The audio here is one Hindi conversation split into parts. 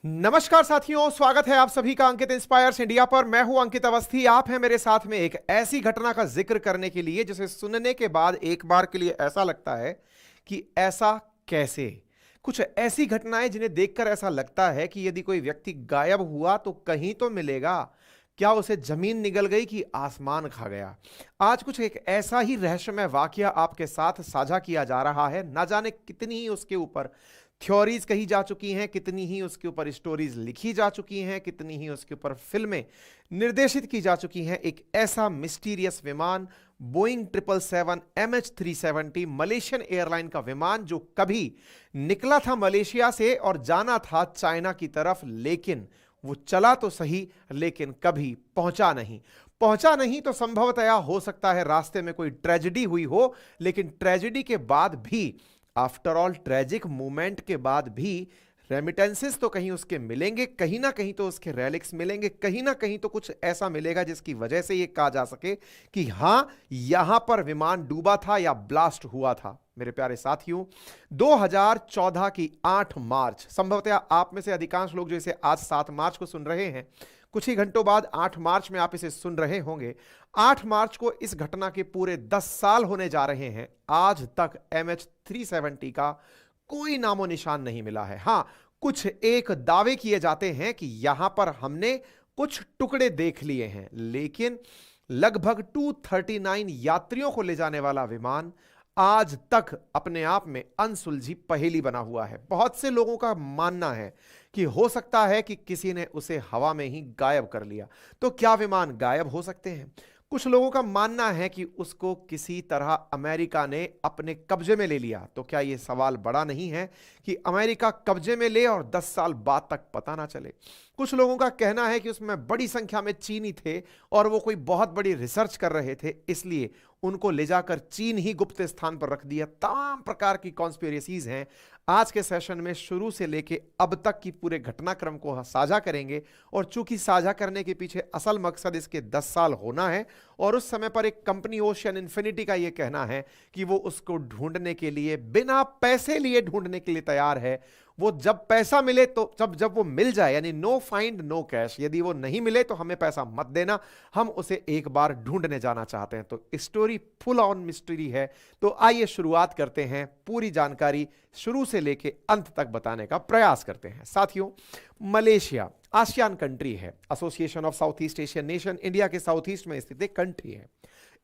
नमस्कार साथियों, स्वागत है आप सभी का अंकित इंस्पायर्स इंडिया पर। मैं हूं अंकित अवस्थी। आप हैं मेरे साथ में एक ऐसी घटना का जिक्र करने के लिए जिसे सुनने के बाद एक बार के लिए ऐसा लगता है कि ऐसा कैसे। कुछ ऐसी घटनाएं जिन्हें देखकर ऐसा लगता है कि यदि कोई व्यक्ति गायब हुआ तो कहीं तो मिलेगा। क्या उसे जमीन निगल गई कि आसमान खा गया। आज कुछ एक ऐसा ही रहस्यमय वाकया आपके साथ साझा किया जा रहा है। ना जाने कितनी ही उसके ऊपर थ्योरीज कही जा चुकी हैं, कितनी ही उसके ऊपर स्टोरीज लिखी जा चुकी हैं, कितनी ही उसके ऊपर फिल्में निर्देशित की जा चुकी हैं। एक ऐसा मिस्टीरियस विमान, बोइंग 777 MH370 मलेशियन एयरलाइन का विमान, जो कभी निकला था मलेशिया से और जाना था चाइना की तरफ, लेकिन वो चला तो सही लेकिन कभी पहुंचा नहीं तो संभवतया हो सकता है रास्ते में कोई ट्रेजेडी हुई हो। लेकिन ट्रेजेडी के बाद भी, आफ्टर ऑल ट्रेजिक मूवमेंट के बाद भी, रेमिटेंसेस तो कहीं उसके मिलेंगे, कहीं ना कहीं तो उसके रेलिक्स मिलेंगे, कहीं ना कहीं तो कुछ ऐसा मिलेगा जिसकी वजह से यह कहा जा सके कि हां, यहां पर विमान डूबा था या ब्लास्ट हुआ था। मेरे प्यारे साथियों, 2014 की 8 मार्च, संभवतः आप में से अधिकांश लोग जो इसे आज 7 मार्च को सुन रहे हैं, कुछ ही घंटों बाद 8 मार्च में आप इसे सुन रहे होंगे। 8 मार्च को इस घटना के पूरे 10 साल होने जा रहे हैं। आज तक MH370 का कोई नामो निशान नहीं मिला है। हां, कुछ एक दावे किए जाते हैं कि यहां पर हमने कुछ टुकड़े देख लिए हैं, लेकिन लगभग 239 यात्रियों को ले जाने वाला विमान आज तक अपने आप में अनसुलझी पहेली बना हुआ है। बहुत से लोगों का मानना है कि हो सकता है कि किसी ने उसे हवा में ही गायब कर लिया। तो क्या विमान गायब हो सकते हैं? कुछ लोगों का मानना है कि उसको किसी तरह अमेरिका ने अपने कब्जे में ले लिया। तो क्या यह सवाल बड़ा नहीं है कि अमेरिका कब्जे में ले और 10 साल बाद तक पता ना चले? कुछ लोगों का कहना है कि उसमें बड़ी संख्या में चीनी थे और वो कोई बहुत बड़ी रिसर्च कर रहे थे, इसलिए उनको ले जाकर चीन ही गुप्त स्थान पर रख दिया। तमाम प्रकार की कॉन्स्पिरेसीज हैं। आज के सेशन में शुरू से लेके अब तक की पूरे घटनाक्रम को साझा करेंगे, और चूंकि साझा करने के पीछे असल मकसद इसके 10 साल होना है, और उस समय पर एक कंपनी ओशियन इन्फिनिटी का यह कहना है कि वो उसको ढूंढने के लिए, बिना पैसे लिए ढूंढने के लिए तैयार है। वो जब पैसा मिले तो जब वो मिल जाए, यानी नो फाइंड नो कैश, यदि वो नहीं मिले तो हमें पैसा मत देना, हम उसे एक बार ढूंढने जाना चाहते हैं। तो स्टोरी फुल ऑन मिस्ट्री है। तो आइए शुरुआत करते हैं, पूरी जानकारी शुरू से लेके अंत तक बताने का प्रयास करते हैं। साथियों, मलेशिया आसियान कंट्री है, association of south east Asian nation, India के साउथ ईस्ट में स्थित एक कंट्री है।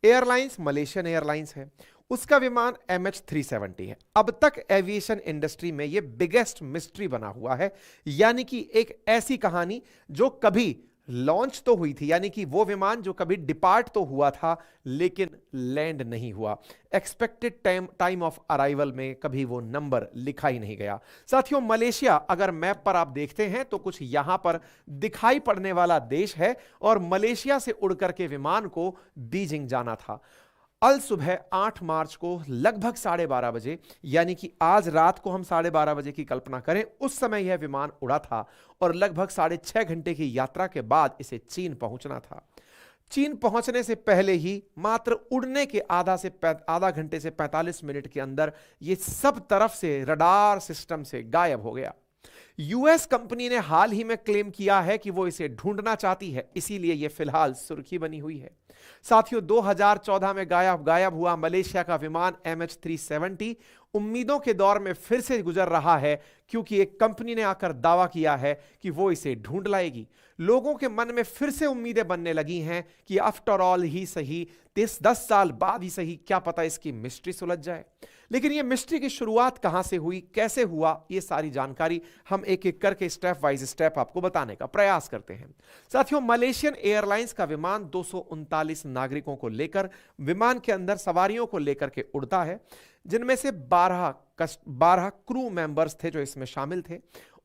एयरलाइंस मलेशियन एयरलाइंस है, उसका विमान MH370 है। अब तक एविएशन इंडस्ट्री में यह बिगेस्ट मिस्ट्री बना हुआ है, यानी कि एक ऐसी कहानी जो कभी लॉन्च तो हुई थी, यानी कि वो विमान जो कभी डिपार्ट तो हुआ था लेकिन लैंड नहीं हुआ। एक्सपेक्टेड टाइम ऑफ अराइवल में कभी वो नंबर लिखा ही नहीं गया। साथियों, मलेशिया अगर मैप पर आप देखते हैं तो कुछ यहां पर दिखाई पड़ने वाला देश है, और मलेशिया से उड़कर के विमान को बीजिंग जाना था। अल सुबह 8 मार्च को लगभग 12:30 बजे, यानी कि आज रात को हम 12:30 बजे की कल्पना करें, उस समय यह विमान उड़ा था, और लगभग 6.5 घंटे की यात्रा के बाद इसे चीन पहुंचना था। चीन पहुंचने से पहले ही, मात्र उड़ने के आधा घंटे से 45 मिनट के अंदर, यह सब तरफ से रडार सिस्टम से गायब हो गया। यूएस कंपनी ने हाल ही में क्लेम किया है कि वो इसे ढूंढना चाहती है, इसीलिए यह फिलहाल सुर्खी बनी हुई है। साथियों, 2014 में गायब हुआ मलेशिया का विमान MH370 उम्मीदों के दौर में फिर से गुजर रहा है, क्योंकि एक कंपनी ने आकर दावा किया है कि वो इसे ढूंढ लाएगी। लोगों के मन में फिर से उम्मीदें बनने लगी हैं कि आफ्टर ऑल ही सही, 10 साल बाद ही सही, क्या पता इसकी मिस्ट्री सुलझ जाए। लेकिन ये मिस्ट्री की शुरुआत कहां से हुई, कैसे हुआ, ये सारी जानकारी हम एक एक करके स्टेप वाइज स्टेप आपको बताने का प्रयास करते हैं। साथियों, मलेशियन एयरलाइंस का विमान 239 नागरिकों को लेकर, विमान के अंदर सवारियों को लेकर के उड़ता है, जिनमें से 12 क्रू मेंबर्स थे जो इसमें शामिल थे,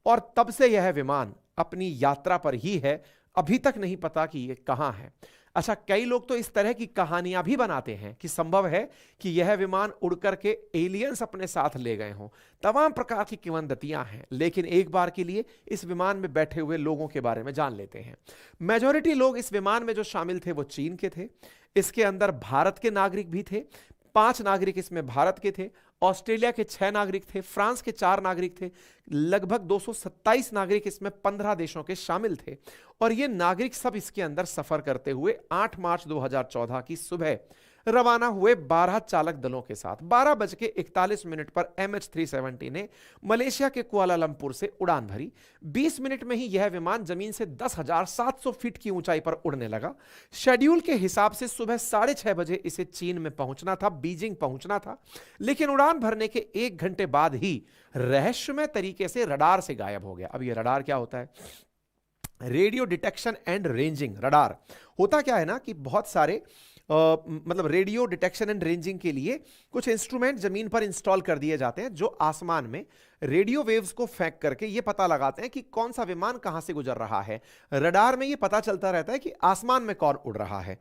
और तब से यह विमान अपनी यात्रा पर ही है। अभी तक नहीं पता कि यह कहां है। अच्छा, कई लोग तो इस तरह की कहानियां भी बनाते हैं कि संभव है कि यह विमान उड़कर के एलियंस अपने साथ ले गए हों। तमाम प्रकार की किंवदंतियां हैं, लेकिन एक बार के लिए इस विमान में बैठे हुए लोगों के बारे में जान लेते हैं। मेजॉरिटी लोग इस विमान में जो शामिल थे वो चीन के थे। इसके अंदर भारत के नागरिक भी थे, 5 नागरिक इसमें भारत के थे, ऑस्ट्रेलिया के 6 नागरिक थे, फ्रांस के 4 नागरिक थे, लगभग 227 नागरिक, इसमें 15 देशों के शामिल थे। और ये नागरिक सब इसके अंदर सफर करते हुए 8 मार्च 2014 की सुबह रवाना हुए 12 चालक दलों के साथ। 12:41 पर MH370 ने मलेशिया के कुआलालंपुर से उड़ान भरी। 20 मिनट में ही यह विमान जमीन से 10,700 फीट की ऊंचाई पर उड़ने लगा। शेड्यूल के हिसाब से सुबह 6:30 बजे इसे चीन में पहुंचना था, बीजिंग पहुंचना था, लेकिन उड़ान भरने के 1 घंटे बाद ही रहस्यमय तरीके से रडार से गायब हो गया। अब यह रडार क्या होता है? Radio detection and ranging radar. होता क्या है ना कि बहुत सारे मतलब रेडियो डिटेक्शन एंड रेंजिंग के लिए कुछ इंस्ट्रूमेंट जमीन पर इंस्टॉल कर दिए जाते हैं जो आसमान में रेडियो वेव्स को फेंक करके ये पता लगाते हैं कि कौन सा विमान कहां से गुजर रहा है। रडार में ये पता चलता रहता है कि आसमान में कौन उड़ रहा है।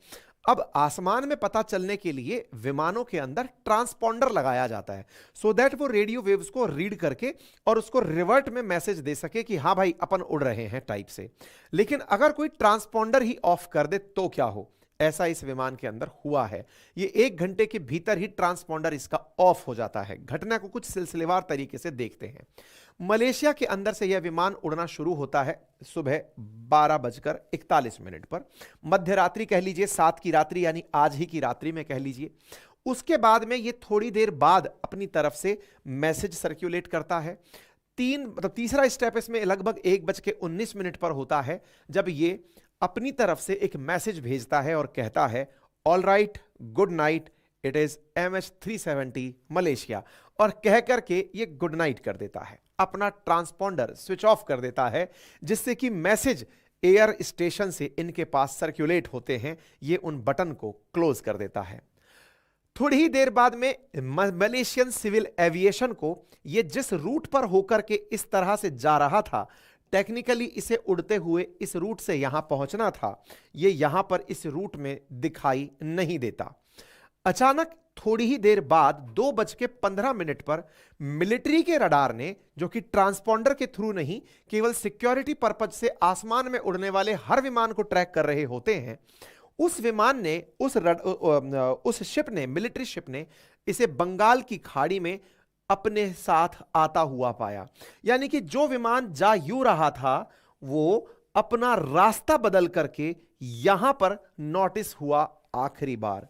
अब आसमान में पता चलने के लिए विमानों के अंदर ट्रांसपॉन्डर लगाया जाता है, सो दैट वो रेडियो वेव्स को रीड करके और उसको रिवर्ट में मैसेज दे सके कि हाँ भाई अपन उड़ रहे हैं टाइप से। लेकिन अगर कोई ट्रांसपॉन्डर ही ऑफ कर दे तो क्या हो? ऐसा इस विमान के अंदर हुआ है। ये 1 घंटे के भीतर ही ट्रांसपॉन्डर इसका ऑफ हो जाता है। घटना को कुछ सिलसिलेवार तरीके से देखते हैं। मलेशिया के अंदर से यह विमान उड़ना शुरू होता है सुबह 12:41 पर, मध्य रात्रि कह लीजिए, 7 की रात्रि यानी आज ही की रात्रि में कह लीजिए। उसके बाद में ये थोड़ी देर बाद अपनी तरफ से मैसेज सर्कुलेट करता है। तीसरा स्टेप इसमें लगभग 1:19 पर होता है, जब ये अपनी तरफ से एक मैसेज भेजता है और कहता है all right, good night, it is MH370 Malaysia, और कह करके ये गुड नाइट कर देता है। अपना ट्रांसपॉन्डर स्विच ऑफ कर देता है, जिससे कि मैसेज एयर स्टेशन से इनके पास सर्कुलेट होते हैं। ये उन बटन को क्लोज कर देता है। थोड़ी ही देर बाद में मलेशियन सिविल एविएशन को ये जिस रूट पर होकर के इस तरह से जा रहा था, टेक्निकली इसे उड़ते हुए इस रूट से यहां पहुंचना था, ये यहां पर इस रूट में दिखाई नहीं देता। अचानक थोड़ी ही देर बाद 2:15 पर मिलिट्री के रडार ने, जो कि ट्रांसपॉन्डर के थ्रू नहीं केवल सिक्योरिटी पर्पज से आसमान में उड़ने वाले हर विमान को ट्रैक कर रहे होते हैं, उस विमान ने उस शिप ने, मिलिट्री शिप ने इसे बंगाल की खाड़ी में अपने साथ आता हुआ पाया। यानी कि जो विमान जा यूं रहा था वो अपना रास्ता बदल करके यहां पर नोटिस हुआ आखिरी बार।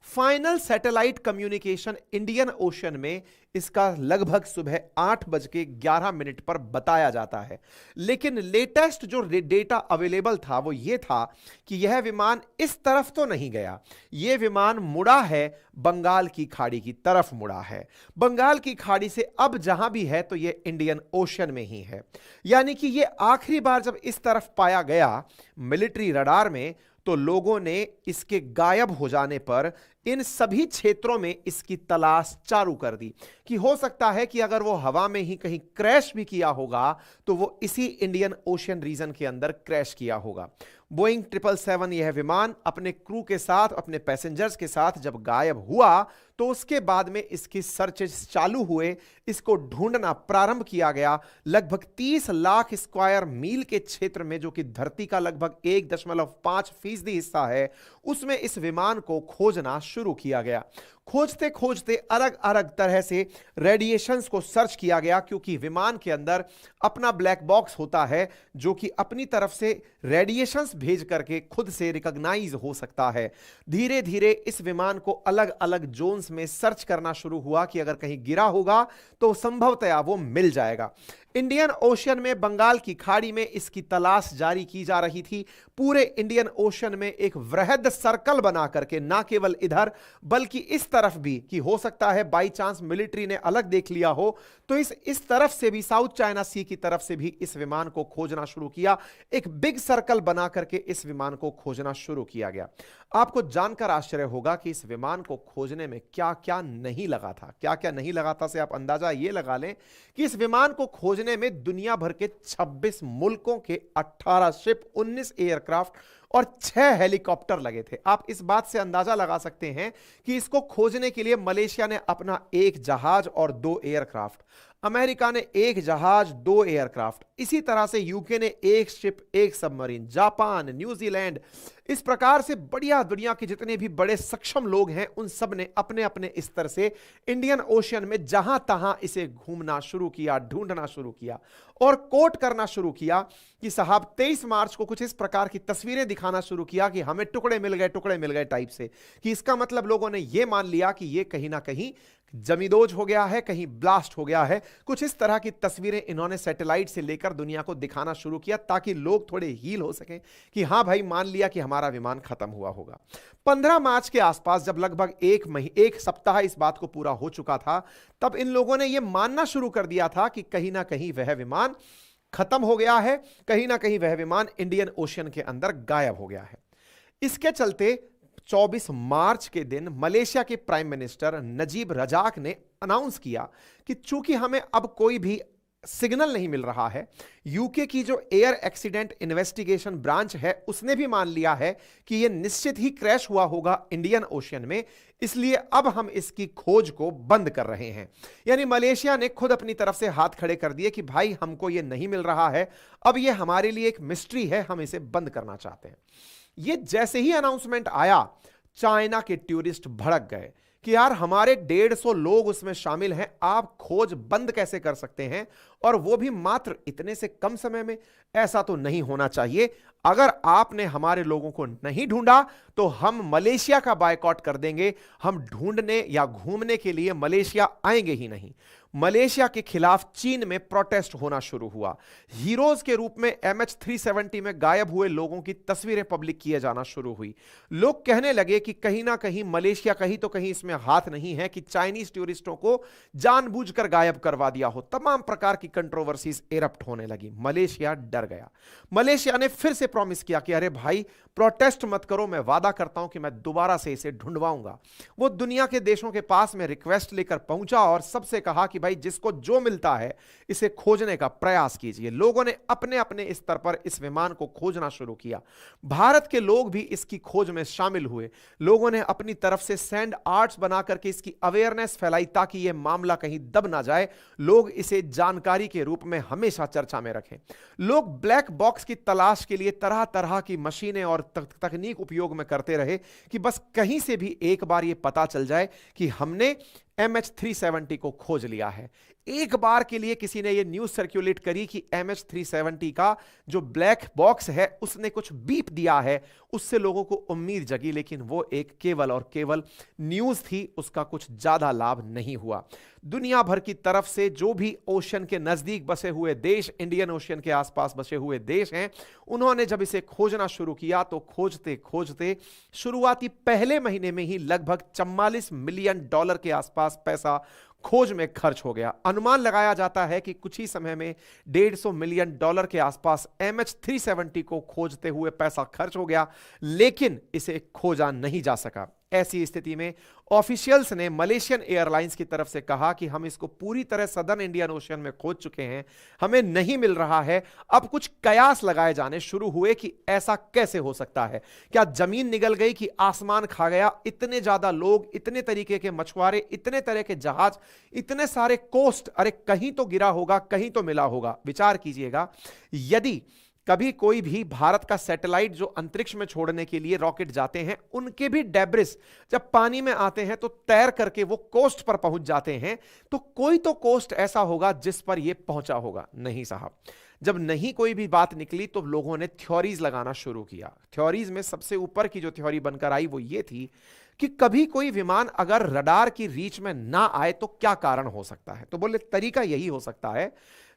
Final satellite communication Indian Ocean में इसका लगभग सुबह 8:11 पर बताया जाता है। लेकिन लेटेस्ट जो डेटा अवेलेबल था वो ये था कि यह विमान इस तरफ तो नहीं गया, यह विमान मुड़ा है, बंगाल की खाड़ी की तरफ मुड़ा है। बंगाल की खाड़ी से अब जहां भी है तो यह इंडियन ओशन में ही है। यानी कि यह आखिरी बार जब इस तरफ पाया गया मिलिट्री रडार में, तो लोगों ने इसके गायब हो जाने पर इन सभी क्षेत्रों में इसकी तलाश चालू कर दी कि हो सकता है कि अगर वो हवा में ही कहीं क्रैश भी किया होगा तो वो इसी इंडियन ओशन रीजन के अंदर क्रैश किया होगा। बोइंग 777 यह विमान अपने क्रू के साथ, अपने पैसेंजर्स के साथ जब गायब हुआ तो उसके बाद में इसकी सर्चेस चालू हुए, इसको ढूंढना प्रारंभ किया गया। लगभग 30 लाख स्क्वायर मील के क्षेत्र में, जो कि धरती का लगभग 1.5% हिस्सा है, उसमें इस विमान को खोजना शुरू किया गया। खोजते खोजते अलग अलग तरह से रेडिएशंस को सर्च किया गया, क्योंकि विमान के अंदर अपना ब्लैक बॉक्स होता है जो कि अपनी तरफ से रेडिएशंस भेज करके खुद से रिकॉग्नाइज हो सकता है। धीरे धीरे इस विमान को अलग अलग जोन्स में सर्च करना शुरू हुआ कि अगर कहीं गिरा होगा तो संभवतया वो मिल जाएगा। इंडियन ओशन में, बंगाल की खाड़ी में इसकी तलाश जारी की जा रही थी। पूरे इंडियन ओशन में एक वृहद सर्कल बना करके, ना केवल इधर बल्कि इस तरफ भी, कि हो सकता है बाई चांस मिलिट्री ने अलग देख लिया हो तो इस तरफ से भी, साउथ चाइना सी की तरफ से भी इस विमान को खोजना शुरू किया। एक बिग सर्कल बना करके इस विमान को खोजना शुरू किया गया। आपको जानकर आश्चर्य होगा कि इस विमान को खोजने में क्या क्या नहीं लगा था। क्या क्या नहीं लगा था से आप अंदाजा ये लगा लें कि इस विमान को खोजने में दुनिया भर के 26 मुल्कों के 18 शिप, 19 एयरक्राफ्ट और 6 हेलीकॉप्टर लगे थे। आप इस बात से अंदाजा लगा सकते हैं कि इसको खोजने के लिए मलेशिया ने अपना 1 जहाज और 2 एयरक्राफ्ट, अमेरिका ने 1 जहाज 2 एयरक्राफ्ट, इसी तरह से यूके ने 1 शिप 1 सबमरीन, जापान, न्यूजीलैंड, इस प्रकार से बढ़िया दुनिया के जितने भी बड़े सक्षम लोग हैं उन सब ने अपने अपने स्तर से इंडियन ओशियन में जहां तहां इसे घूमना शुरू किया, ढूंढना शुरू किया और कोट करना शुरू किया कि साहब 23 मार्च को कुछ इस प्रकार की तस्वीरें दिखाना शुरू किया कि हमें टुकड़े मिल गए टाइप से, कि इसका मतलब लोगों ने यह मान लिया कि यह कहीं ना कहीं जमींदोज हो गया है, कहीं ब्लास्ट हो गया है। कुछ इस तरह की तस्वीरें इन्होंने सैटेलाइट से लेकर दुनिया को दिखाना शुरू किया ताकि लोग थोड़े हील हो सकें कि हां भाई मान लिया कि हमारा विमान खत्म हुआ होगा। 15 मार्च के आसपास जब लगभग एक सप्ताह इस बात को पूरा हो चुका था, तब इन लोगों ने यह मानना शुरू कर दिया था कि कहीं ना कहीं वह विमान खत्म हो गया है, कहीं ना कहीं वह विमान इंडियन ओशियन के अंदर गायब हो गया है। इसके चलते 24 मार्च के दिन मलेशिया के प्राइम मिनिस्टर नजीब रजाक ने अनाउंस किया कि चूंकि हमें अब कोई भी सिग्नल नहीं मिल रहा है, यूके की जो एयर एक्सीडेंट इन्वेस्टिगेशन ब्रांच है उसने भी मान लिया है कि यह निश्चित ही क्रैश हुआ होगा इंडियन ओशियन में, इसलिए अब हम इसकी खोज को बंद कर रहे हैं। यानी मलेशिया ने खुद अपनी तरफ से हाथ खड़े कर दिए कि भाई हमको यह नहीं मिल रहा है, अब यह हमारे लिए एक मिस्ट्री है, हम इसे बंद करना चाहते हैं। ये जैसे ही अनाउंसमेंट आया, चाइना के टूरिस्ट भड़क गए कि यार हमारे 150 लोग उसमें शामिल हैं, आप खोज बंद कैसे कर सकते हैं, और वो भी मात्र इतने से कम समय में? ऐसा तो नहीं होना चाहिए। अगर आपने हमारे लोगों को नहीं ढूंढा तो हम मलेशिया का बायकॉट कर देंगे, हम ढूंढने या घूमने के लिए मलेशिया आएंगे ही नहीं। मलेशिया के खिलाफ चीन में प्रोटेस्ट होना शुरू हुआ। हीरोज के रूप में MH370 में गायब हुए लोगों की तस्वीरें पब्लिक किए जाना शुरू हुई। लोग कहने लगे कि कहीं ना कहीं मलेशिया कहीं तो कहीं इसमें हाथ नहीं है कि चाइनीज टूरिस्टों को जानबूझकर गायब करवा दिया हो। तमाम प्रकार की कंट्रोवर्सीज एरप्ट होने लगी। मलेशिया डर गया। मलेशिया ने फिर से प्रॉमिस किया कि अरे भाई प्रोटेस्ट मत करो, मैं वादा करता हूं कि मैं दोबारा से इसे ढूंढवाऊंगा। वो दुनिया के देशों के पास में रिक्वेस्ट लेकर पहुंचा और सबसे कहा कि भाई जिसको जो मिलता है इसे खोजने का प्रयास कीजिए। लोगों ने अपने अपने स्तर पर इस विमान को खोजना शुरू किया। भारत के लोग भी इसकी खोज में शामिल हुए। लोगों ने अपनी तरफ से सैंड आर्ट्स बना करके इसकी अवेयरनेस फैलाई ताकि यह मामला कहीं दब ना जाए, लोग इसे जानकारी के रूप में हमेशा चर्चा में रखें। लोग ब्लैक बॉक्स की तलाश के लिए तरह तरह की मशीनें और तकनीक उपयोग में करते रहे कि बस कहीं से भी एक बार यह पता चल जाए कि हमने MH370 को खोज लिया है। एक बार के लिए किसी ने यह न्यूज सर्कुलेट करी कि MH370 का जो ब्लैक बॉक्स है उसने कुछ बीप दिया है, उससे लोगों को उम्मीद जगी, लेकिन वो एक केवल और केवल न्यूज थी, उसका कुछ ज्यादा लाभ नहीं हुआ। दुनिया भर की तरफ से जो भी ओशन के नजदीक बसे हुए देश, इंडियन ओशियन के आसपास बसे हुए देश हैं, उन्होंने जब इसे खोजना शुरू किया तो खोजते खोजते शुरुआती पहले महीने में ही लगभग $44 मिलियन के आसपास पैसा खोज में खर्च हो गया। अनुमान लगाया जाता है कि कुछ ही समय में $150 मिलियन के आसपास MH370 को खोजते हुए पैसा खर्च हो गया, लेकिन इसे खोजा नहीं जा सका। ऐसी स्थिति में ऑफिशियल्स ने मलेशियन एयरलाइंस की तरफ से कहा कि हम इसको पूरी तरह सदर्न इंडियन ओशन में खोज चुके हैं, हमें नहीं मिल रहा है। अब कुछ कयास लगाए जाने शुरू हुए कि ऐसा कैसे हो सकता है, क्या जमीन निगल गई कि आसमान खा गया? इतने ज्यादा लोग, इतने तरीके के मछुआरे, इतने तरह के जहाज, इतने सारे कोस्ट, अरे कहीं तो गिरा होगा, कहीं तो मिला होगा। विचार कीजिएगा, यदि कभी कोई भी भारत का सैटेलाइट जो अंतरिक्ष में छोड़ने के लिए रॉकेट जाते हैं, उनके भी डेब्रिस जब पानी में आते हैं तो तैर करके वो कोस्ट पर पहुंच जाते हैं, तो कोई तो कोस्ट ऐसा होगा जिस पर ये पहुंचा होगा। नहीं साहब, जब नहीं कोई भी बात निकली तो लोगों ने थ्योरीज लगाना शुरू किया। थ्योरीज में सबसे ऊपर की जो थ्योरी बनकर आई वो ये थी कि कभी कोई विमान अगर रडार की रीच में ना आए तो क्या कारण हो सकता है। तो बोले तरीका यही हो सकता है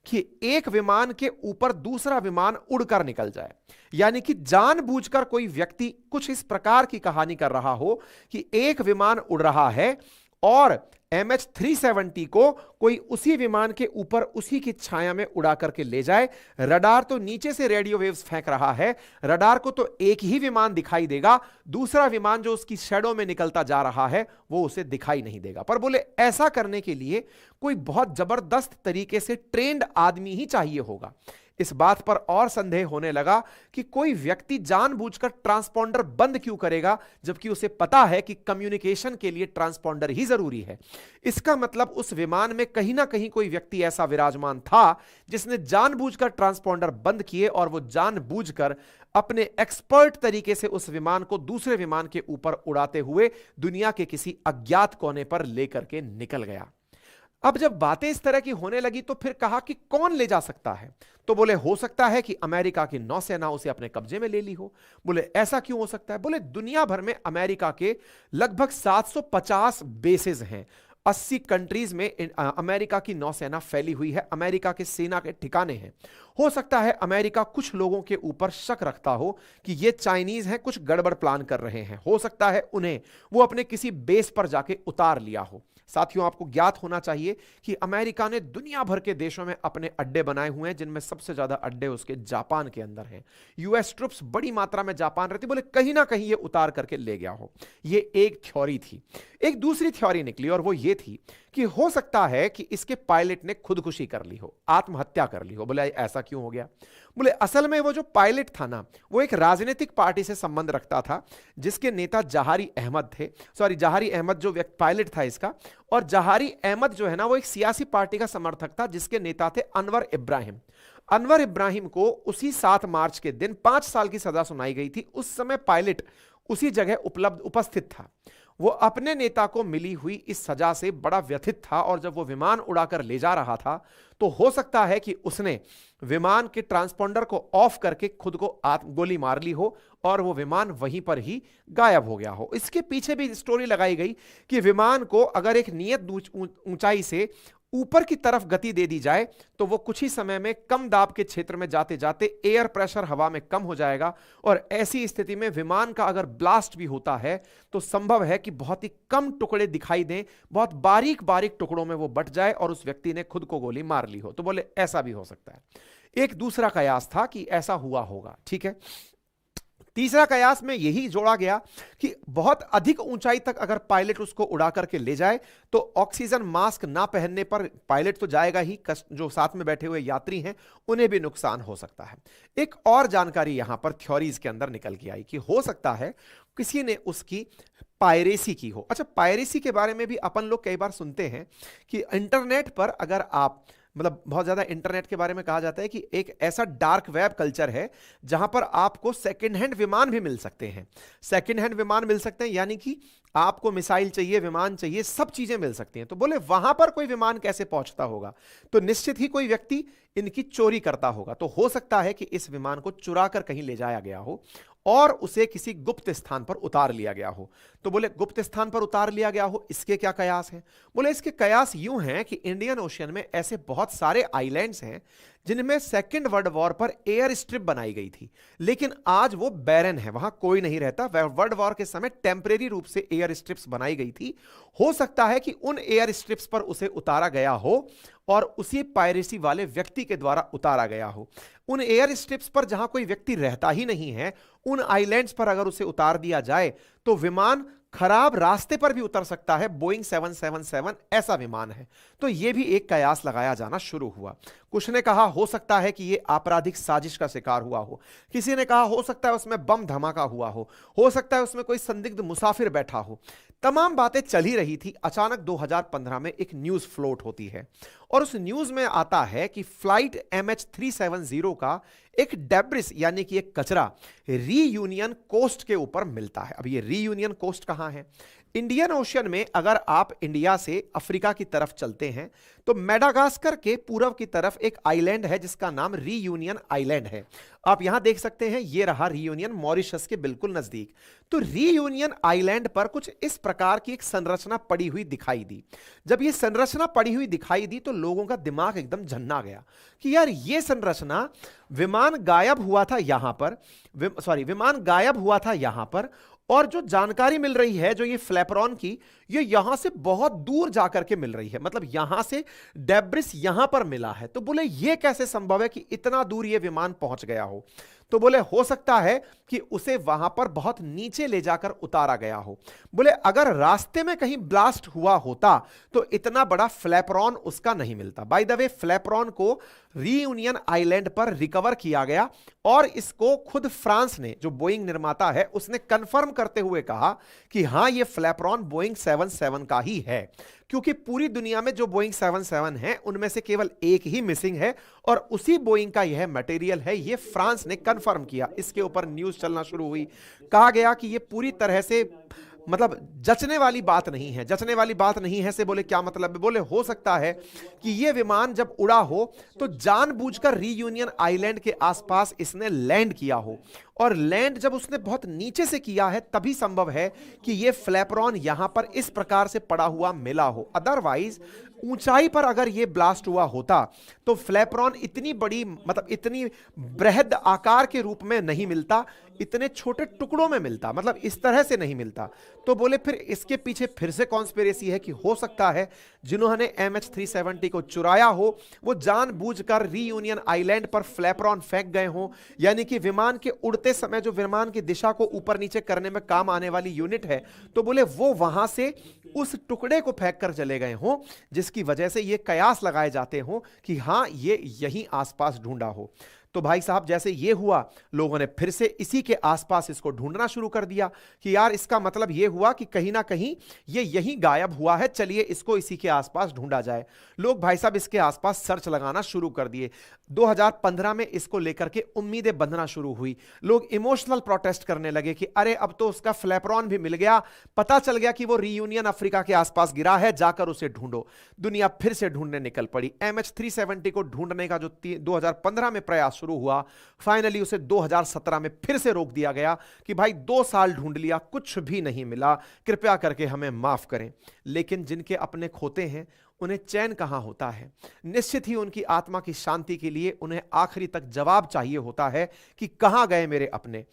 कि एक विमान के ऊपर दूसरा विमान उड़कर निकल जाए, यानी कि जानबूझकर कोई व्यक्ति कुछ इस प्रकार की कहानी कर रहा हो कि एक विमान उड़ रहा है और MH370 को कोई उसी विमान के ऊपर उसी की छाया में उड़ा करके ले जाए। रडार तो नीचे से रेडियो वेव्स फेंक रहा है, रडार को तो एक ही विमान दिखाई देगा, दूसरा विमान जो उसकी शैडो में निकलता जा रहा है वो उसे दिखाई नहीं देगा। पर बोले ऐसा करने के लिए कोई बहुत जबरदस्त तरीके से ट्रेंड आदमी ही चाहिए होगा। इस बात पर और संदेह होने लगा कि कोई व्यक्ति जानबूझकर ट्रांसपॉन्डर बंद क्यों करेगा, जबकि उसे पता है कि कम्युनिकेशन के लिए ट्रांसपॉन्डर ही जरूरी है। इसका मतलब उस विमान में कहीं ना कहीं कोई व्यक्ति ऐसा विराजमान था जिसने जानबूझकर ट्रांसपॉन्डर बंद किए और वो जानबूझकर अपने एक्सपर्ट तरीके से उस विमान को दूसरे विमान के ऊपर उड़ाते हुए दुनिया के किसी अज्ञात कोने पर लेकर के निकल गया। अब जब बातें इस तरह की होने लगी तो फिर कहा कि कौन ले जा सकता है? तो बोले हो सकता है कि अमेरिका की नौसेना उसे अपने कब्जे में ले ली हो। बोले ऐसा क्यों हो सकता है? बोले दुनिया भर में अमेरिका के लगभग 750 बेसेस हैं। 80 कंट्रीज में अमेरिका की नौसेना फैली हुई है, अमेरिका के सेना के ठिकाने हैं। हो सकता है अमेरिका कुछ लोगों के ऊपर शक रखता हो कि ये चाइनीज हैं, कुछ गड़बड़ प्लान कर रहे हैं। हो सकता है उन्हें वो अपने किसी बेस पर जाके उतार लिया हो। साथियों, आपको ज्ञात होना चाहिए कि अमेरिका ने दुनिया भर के देशों में अपने अड्डे बनाए हुए हैं, जिनमें सबसे ज्यादा अड्डे उसके जापान के अंदर हैं। यूएस ट्रुप्स बड़ी मात्रा में जापान रहती, बोले कहीं ना कहीं ये उतार करके ले गया हो। ये एक थ्योरी थी। एक दूसरी थ्योरी निकली और वो ये थी कि हो सकता है कि इसके पायलट ने खुदकुशी कर ली हो, आत्महत्या कर ली हो। बोले ऐसा क्यों हो गया? बोले असल में वो जो पायलट था ना, वो एक राजनीतिक पार्टी से संबंध रखता था, जिसके नेता जहारी अहमद थे। जहारी अहमद जो पायलट था इसका, और जहारी अहमद जो है ना, वो एक सियासी पार्टी का समर्थक था जिसके नेता थे अनवर इब्राहिम। अनवर इब्राहिम को उसी 7 मार्च के दिन 5 साल की सजा सुनाई गई थी। उस समय पायलट उसी जगह उपस्थित था। वो अपने नेता को मिली हुई इस सजा से बड़ा व्यथित था, और जब वो विमान उड़ाकर ले जा रहा था तो हो सकता है कि उसने विमान के ट्रांसपॉन्डर को ऑफ करके खुद को गोली मार ली हो और वो विमान वहीं पर ही गायब हो गया हो। इसके पीछे भी स्टोरी लगाई गई कि विमान को अगर एक नियत ऊंचाई से ऊपर की तरफ गति दे दी जाए तो वो कुछ ही समय में कम दाब के क्षेत्र में जाते जाते एयर प्रेशर हवा में कम हो जाएगा, और ऐसी स्थिति में विमान का अगर ब्लास्ट भी होता है तो संभव है कि बहुत ही कम टुकड़े दिखाई दें, बहुत बारीक बारीक टुकड़ों में वो बट जाए और उस व्यक्ति ने खुद को गोली मार ली हो। तो बोले ऐसा भी हो सकता है। एक दूसरा कयास था कि ऐसा हुआ होगा, ठीक है। तीसरा कयास में यही जोड़ा गया कि बहुत अधिक ऊंचाई तक अगर पायलट उसको उड़ा करके ले जाए तो ऑक्सीजन मास्क ना पहनने पर पायलट तो जाएगा ही, जो साथ में बैठे हुए यात्री हैं उन्हें भी नुकसान हो सकता है। एक और जानकारी यहां पर थ्योरीज के अंदर निकल के आई कि हो सकता है किसी ने उसकी पायरेसी की हो। अच्छा, पायरेसी के बारे में भी अपन लोग कई बार सुनते हैं कि इंटरनेट पर अगर आप बहुत ज्यादा इंटरनेट के बारे में कहा जाता है कि एक ऐसा डार्क वेब कल्चर है जहां पर आपको सेकंड हैंड विमान भी मिल सकते हैं। सेकंड हैंड विमान मिल सकते हैं यानी कि आपको मिसाइल चाहिए, विमान चाहिए, सब चीजें मिल सकती हैं। तो बोले वहां पर कोई विमान कैसे पहुंचता होगा? तो निश्चित ही कोई व्यक्ति इनकी चोरी करता होगा। तो हो सकता है कि इस विमान को चुरा कर कहीं ले जाया गया हो और उसे किसी गुप्त स्थान पर उतार लिया गया हो। तो बोले गुप्त स्थान पर उतार लिया गया हो, इसके क्या कयास हैं? बोले इसके कयास यूं हैं कि इंडियन ओशियन में ऐसे बहुत सारे आइलैंड्स हैं जिनमें सेकेंड वर्ल्ड वॉर पर एयर स्ट्रिप बनाई गई थी, लेकिन आज वो बैरन है, वहां कोई नहीं रहता। वर्ल्ड वॉर के समय टेम्परेरी रूप से एयर स्ट्रिप्स बनाई गई थी। हो सकता है कि उन एयर स्ट्रिप्स पर उसे उतारा गया हो और उसी पायरेसी वाले व्यक्ति के द्वारा उतारा गया हो। उन एयर स्ट्रिप्स पर जहां कोई व्यक्ति रहता ही नहीं है, उन आइलैंड्स पर अगर उसे उतार दिया जाए तो विमान खराब रास्ते पर भी उतर सकता है। बोइंग 777 ऐसा विमान है। तो यह भी एक कयास लगाया जाना शुरू हुआ। कुछ ने कहा हो सकता है कि यह आपराधिक साजिश का शिकार हुआ हो, किसी ने कहा हो सकता है उसमें बम धमाका हुआ हो सकता है उसमें कोई संदिग्ध मुसाफिर बैठा हो। तमाम बातें चल ही रही थी। अचानक 2015 में एक न्यूज फ्लोट होती है और उस न्यूज में आता है कि फ्लाइट MH370 का एक डेब्रिस यानी कि एक कचरा रीयूनियन कोस्ट के ऊपर मिलता है। अब ये रीयूनियन कोस्ट कहां है? इंडियन ओशियन में अगर आप इंडिया से अफ्रीका की तरफ चलते हैं तो मेडागास्कर के पूर्व की तरफ एक आइलैंड है जिसका नाम रीयूनियन आइलैंड है। आप यहां देख सकते हैं, ये रहा रीयूनियन, मॉरिशस के बिल्कुल नजदीक। तो रीयूनियन आइलैंड पर कुछ इस प्रकार की एक संरचना पड़ी हुई दिखाई दी। जब ये संरचना पड़ी हुई दिखाई दी तो लोगों का दिमाग एकदम झन्ना गया कि यार ये संरचना, विमान गायब हुआ था यहां पर, विमान गायब हुआ था यहां पर, और जो जानकारी मिल रही है, जो ये फ्लैपरॉन की, ये यहां से बहुत दूर जाकर के मिल रही है, मतलब यहां से डेब्रिस यहां पर मिला है। तो बोले ये कैसे संभव है कि इतना दूर ये विमान पहुंच गया हो? तो बोले हो सकता है कि उसे वहां पर बहुत नीचे ले जाकर उतारा गया हो। बोले अगर रास्ते में कहीं ब्लास्ट हुआ होता तो इतना बड़ा फ्लैपरॉन उसका नहीं मिलता। बाय द वे, फ्लैपरॉन को रीयूनियन आइलैंड पर रिकवर किया गया और इसको खुद फ्रांस ने, जो बोइंग निर्माता है, उसने कंफर्म करते हुए कहा कि हां ये फ्लैपरॉन बोइंग 77 का ही है, क्योंकि पूरी दुनिया में जो बोइंग 77 है उनमें से केवल एक ही मिसिंग है और उसी बोइंग का यह मटेरियल है। यह फ्रांस ने कंफर्म किया। इसके ऊपर न्यूज चलना शुरू हुई। कहा गया कि यह पूरी तरह से मतलब जचने वाली बात नहीं है। जचने वाली बात नहीं है से बोले क्या मतलब है? बोले हो सकता है कि यह विमान जब उड़ा हो तो जानबूझकर रीयूनियन आइलैंड के आसपास इसने लैंड किया हो, और लैंड जब उसने बहुत नीचे से किया है तभी संभव है कि यह फ्लैपरॉन यहां पर इस प्रकार से पड़ा हुआ मिला हो। अदरवाइज ऊंचाई पर अगर यह ब्लास्ट हुआ होता तो फ्लैपरॉन इतनी बड़ी, मतलब इतनी बृहद आकार के रूप में नहीं मिलता, इतने छोटे टुकड़ों में मिलता, मतलब इस तरह से नहीं मिलता। तो बोले फिर इसके पीछे फिर से कॉन्स्पिरेसी है कि हो सकता है जिन्होंने MH370 को चुराया हो वो जानबूझकर रीयूनियन आइलैंड पर फ्लैपरॉन फेंक गए हों, यानी कि विमान के उड़ते समय जो विमान की दिशा को ऊपर नीचे करने में काम आने वाली यूनिट है, तो बोले वो वहां से उस टुकड़े को फेंक कर चले गए हों, जिसकी वजह से ये कयास लगाए जाते हों कि हां ये यहीं आसपास ढूंढा हो। तो भाई साहब जैसे ये हुआ, लोगों ने फिर से इसी के आसपास इसको ढूंढना शुरू कर दिया कि यार इसका मतलब ये हुआ कि कहीं ना कहीं ये यहीं गायब हुआ है, चलिए इसको इसी के आसपास ढूंढा जाए। लोग भाई साहब इसके आसपास सर्च लगाना शुरू कर दिए। 2015 में इसको लेकर के उम्मीदें बंधना शुरू हुई। लोग इमोशनल प्रोटेस्ट करने लगे कि अरे अब तो उसका फ्लैपरॉन भी मिल गया, पता चल गया कि वो रीयूनियन अफ्रीका के आसपास गिरा है, जाकर उसे ढूंढो। दुनिया फिर से ढूंढने निकल पड़ी। MH370 को ढूंढने का जो 2015 में प्रयास शुरू हुआ, फाइनली उसे 2017 में फिर से रोक दिया गया कि भाई 2 साल ढूंढ लिया, कुछ भी नहीं मिला, कृपया करके हमें माफ करें। लेकिन जिनके अपने खोते हैं उन्हें चैन कहां होता है? निश्चित ही उनकी आत्मा की शांति के लिए उन्हें आखिरी तक जवाब चाहिए होता है कि कहां गए मेरे अपने।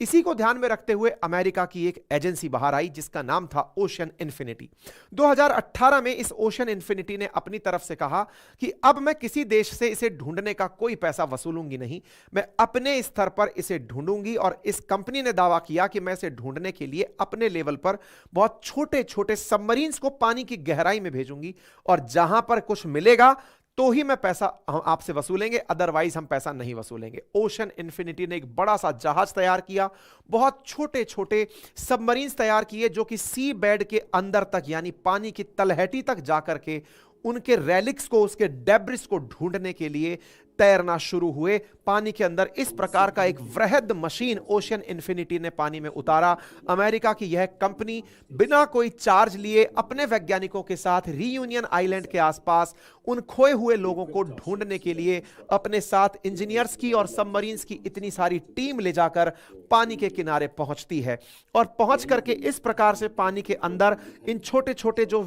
इसी को ध्यान में रखते हुए अमेरिका की एक एजेंसी बाहर आई जिसका नाम था ओशन इन्फिनिटी। 2018 में इस ओशन इन्फिनिटी ने अपनी तरफ से कहा कि अब मैं किसी देश से इसे ढूंढने का कोई पैसा वसूलूंगी नहीं, मैं अपने स्तर पर इसे ढूंढूंगी। और इस कंपनी ने दावा किया कि मैं इसे ढूंढने के लिए अपने लेवल पर बहुत छोटे छोटे सबमरीन्स को पानी की गहराई में भेजूंगी, और जहां पर कुछ मिलेगा तो ही मैं पैसा हम आपसे वसूलेंगे, अदरवाइज हम पैसा नहीं वसूलेंगे। ओशन इन्फिनिटी ने एक बड़ा सा जहाज तैयार किया, बहुत छोटे छोटे सबमरीन्स तैयार किए जो कि सी बेड के अंदर तक, यानी पानी की तलहटी तक जाकर के उनके रेलिक्स को, उसके डेब्रिस को ढूंढने के लिए तैरना शुरू हुए पानी के अंदर। इस प्रकार का एक वृहद मशीन ओशन इन्फिनिटी ने पानी में उतारा। अमेरिका की यह कंपनी बिना कोई चार्ज लिए अपने वैज्ञानिकों के साथ रीयूनियन आइलैंड के आसपास उन खोए हुए लोगों को ढूंढने के लिए अपने साथ इंजीनियर्स की और सबमरीन्स की इतनी सारी टीम ले जाकर पानी के किनारे पहुंचती है। और पहुंच करके इस प्रकार से पानी के अंदर इन छोटे छोटे जो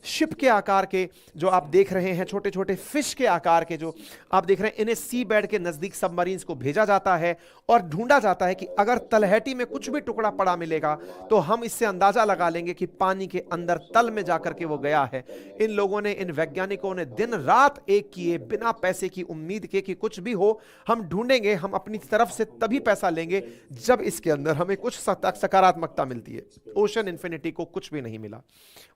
शिप के आकार के जो आप देख रहे हैं, छोटे छोटे फिश के आकार के जो आप देख रहे हैं, इन्हें सी बेड के नजदीक सबमरीन्स को भेजा जाता है और ढूंढा जाता है कि अगर तलहटी में कुछ भी टुकड़ा पड़ा मिलेगा तो हम इससे अंदाजा लगा लेंगे कि पानी के अंदर तल में जाकर के वो गया है। इन लोगों ने, इन वैज्ञानिकों ने दिन रात एक किए, बिना पैसे की उम्मीद के कि कुछ भी हो हम ढूंढेंगे, हम अपनी तरफ से तभी पैसा लेंगे जब इसके अंदर हमें कुछ सकारात्मकता मिलती है। ओशन इन्फिनिटी को कुछ भी नहीं मिला।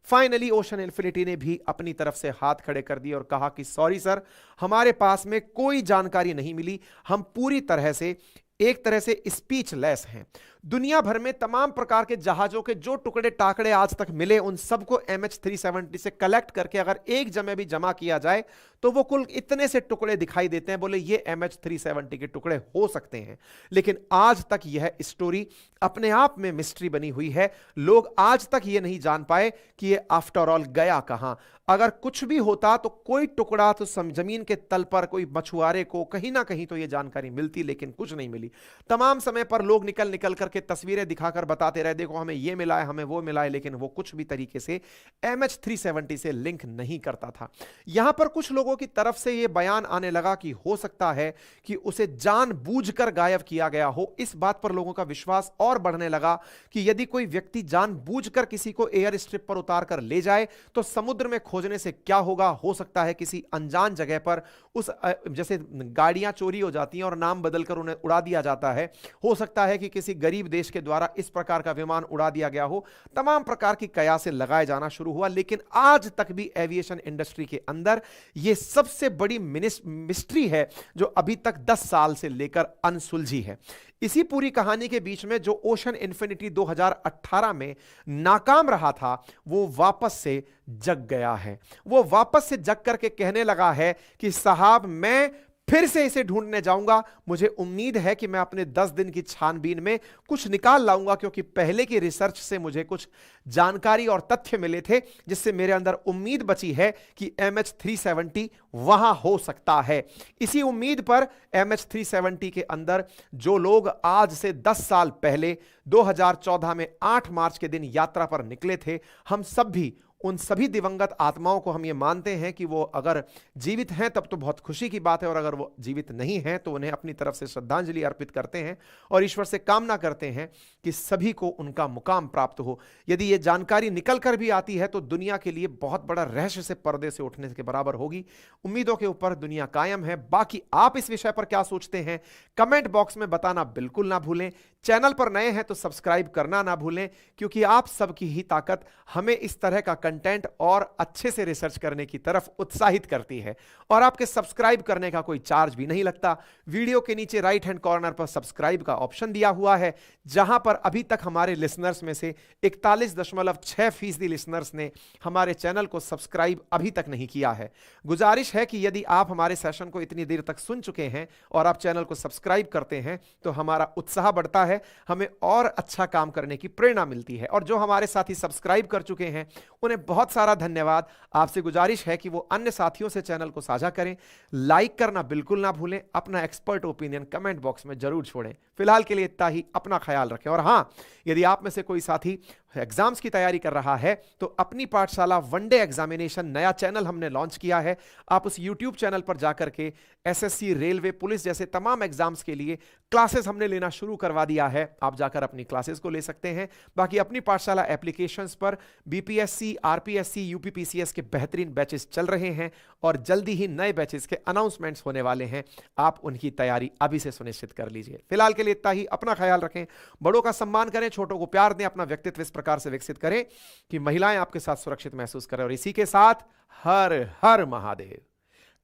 फाइनली ओशन इन्फिनिटी ने भी अपनी तरफ से हाथ खड़े कर दिए और कहा कि सॉरी सर, हमारे पास में कोई जानकारी नहीं मिली, हम पूरी तरह से एक तरह से स्पीचलेस हैं। दुनिया भर में तमाम प्रकार के जहाजों के जो टुकड़े टाकड़े आज तक मिले उन सबको MH370 से कलेक्ट करके अगर एक जगह भी जमा किया जाए तो वो कुल इतने से टुकड़े दिखाई देते हैं। बोले ये MH370 के टुकड़े हो सकते हैं, लेकिन आज तक यह स्टोरी अपने आप में मिस्ट्री बनी हुई है। लोग आज तक ये नहीं जान पाए कि ये आफ्टर ऑल गया कहां। अगर कुछ भी होता तो कोई टुकड़ा तो जमीन के तल पर कोई मछुआरे को कहीं ना कहीं तो ये जानकारी मिलती, लेकिन कुछ नहीं मिली। तमाम समय पर लोग निकल निकल करके करके तस्वीरें दिखाकर बताते रहे देखो हमें ये मिला है, हमें वो मिला है, लेकिन वो कुछ भी तरीके से MH370 से लिंक नहीं करता था। यहां पर कुछ लोगों की तरफ से यह बयान आने लगा कि हो सकता है कि उसे जानबूझकर गायब किया गया हो। इस बात पर लोगों का विश्वास और बढ़ने लगा कि यदि कोई व्यक्ति जानबूझकर किसी को एयर स्ट्रिप पर उतार कर ले जाए तो समुद्र में खोजने से क्या होगा। हो सकता है किसी अनजान जगह पर उस जैसे गाड़ियां चोरी हो जाती हैं और नाम बदलकर उन्हें उड़ा दिया जाता है, हो सकता है कि किसी गरीब देश के द्वारा इस प्रकार का विमान उड़ा दिया गया हो। तमाम प्रकार की कयासें लगाए जाना शुरू हुआ, लेकिन आज तक भी एविएशन इंडस्ट्री के अंदर यह सबसे बड़ी मिस्ट्री है जो अभी तक 10 साल से लेकर अनसुलझी है। इसी पूरी कहानी के बीच में जो ओशन इन्फिनिटी 2018 में नाकाम रहा था वो वापस से जग गया है। वो वापस से जग करके कहने लगा है कि साहब मैं फिर से इसे ढूंढने जाऊंगा, मुझे उम्मीद है कि मैं अपने 10 दिन की छानबीन में कुछ निकाल लाऊंगा, क्योंकि पहले की रिसर्च से मुझे कुछ जानकारी और तथ्य मिले थे जिससे मेरे अंदर उम्मीद बची है कि MH370 वहां हो सकता है। इसी उम्मीद पर MH370 के अंदर जो लोग आज से 10 साल पहले 2014 में 8 मार्च के दिन यात्रा पर निकले थे, हम सब भी उन सभी दिवंगत आत्माओं को हम ये मानते हैं कि वो अगर जीवित हैं तब तो बहुत खुशी की बात है, और अगर वो जीवित नहीं हैं तो उन्हें अपनी तरफ से श्रद्धांजलि अर्पित करते हैं और ईश्वर से कामना करते हैं कि सभी को उनका मुकाम प्राप्त हो। यदि ये जानकारी निकल कर भी आती है तो दुनिया के लिए बहुत बड़ा रहस्य से पर्दे से उठने के बराबर होगी। उम्मीदों के ऊपर दुनिया कायम है। बाकी आप इस विषय पर क्या सोचते हैं कमेंट बॉक्स में बताना बिल्कुल ना भूलें। चैनल पर नए हैं तो सब्सक्राइब करना ना भूलें, क्योंकि आप सबकी ही ताकत हमें इस तरह का कंटेंट और अच्छे से रिसर्च करने की तरफ उत्साहित करती है। और आपके सब्सक्राइब करने का कोई चार्ज भी नहीं लगता। वीडियो के नीचे राइट हैंड कॉर्नर पर सब्सक्राइब का ऑप्शन दिया हुआ है, जहां पर अभी तक हमारे लिसनर्स में से 41.6% लिसनर्स ने हमारे चैनल को सब्सक्राइब अभी तक नहीं किया है। गुजारिश है कि यदि आप हमारे सेशन को इतनी देर तक सुन चुके हैं और आप चैनल को सब्सक्राइब करते हैं तो हमारा उत्साह बढ़ता है, हमें और अच्छा काम करने की प्रेरणा मिलती है। और जो हमारे साथी सब्सक्राइब कर चुके हैं उन्हें बहुत सारा धन्यवाद। आपसे गुजारिश है कि वो अन्य साथियों से चैनल को साझा करें, लाइक करना बिल्कुल ना भूलें, अपना एक्सपर्ट ओपिनियन कमेंट बॉक्स में जरूर छोड़ें। फिलहाल के लिए इतना ही, अपना ख्याल रखें। और हां, यदि आप में से कोई साथी एग्जाम्स की तैयारी कर रहा है तो अपनी पाठशाला वनडे एग्जामिनेशन नया चैनल हमने लॉन्च किया है। आप उस YouTube चैनल पर जाकर के SSC, रेलवे, पुलिस जैसे तमाम एग्जाम्स के लिए क्लासेस हमने लेना शुरू करवा दिया है। आप जाकर अपनी क्लासेस को ले सकते हैं। बाकी अपनी पाठशाला एप्लीकेशंस पर BPSC, RPSC, UPPCS के बेहतरीन बैचेस चल रहे हैं और जल्दी ही नए बैचेस के अनाउंसमेंट्स होने वाले हैं। आप उनकी तैयारी अभी से सुनिश्चित कर लीजिए। फिलहाल के लिए इतना ही, अपना ख्याल रखें, बड़ों का सम्मान करें, छोटों को प्यार दें, अपना व्यक्तित्व इस प्रकार से विकसित करें कि महिलाएं आपके साथ सुरक्षित महसूस करें। और इसी के साथ हर हर महादेव।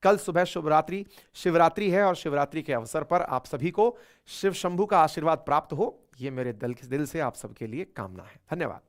कल सुबह शिवरात्रि है और शिवरात्रि के अवसर पर आप सभी को शिव शंभू का आशीर्वाद प्राप्त हो, यह मेरे दिल से आप सबके लिए कामना है। धन्यवाद।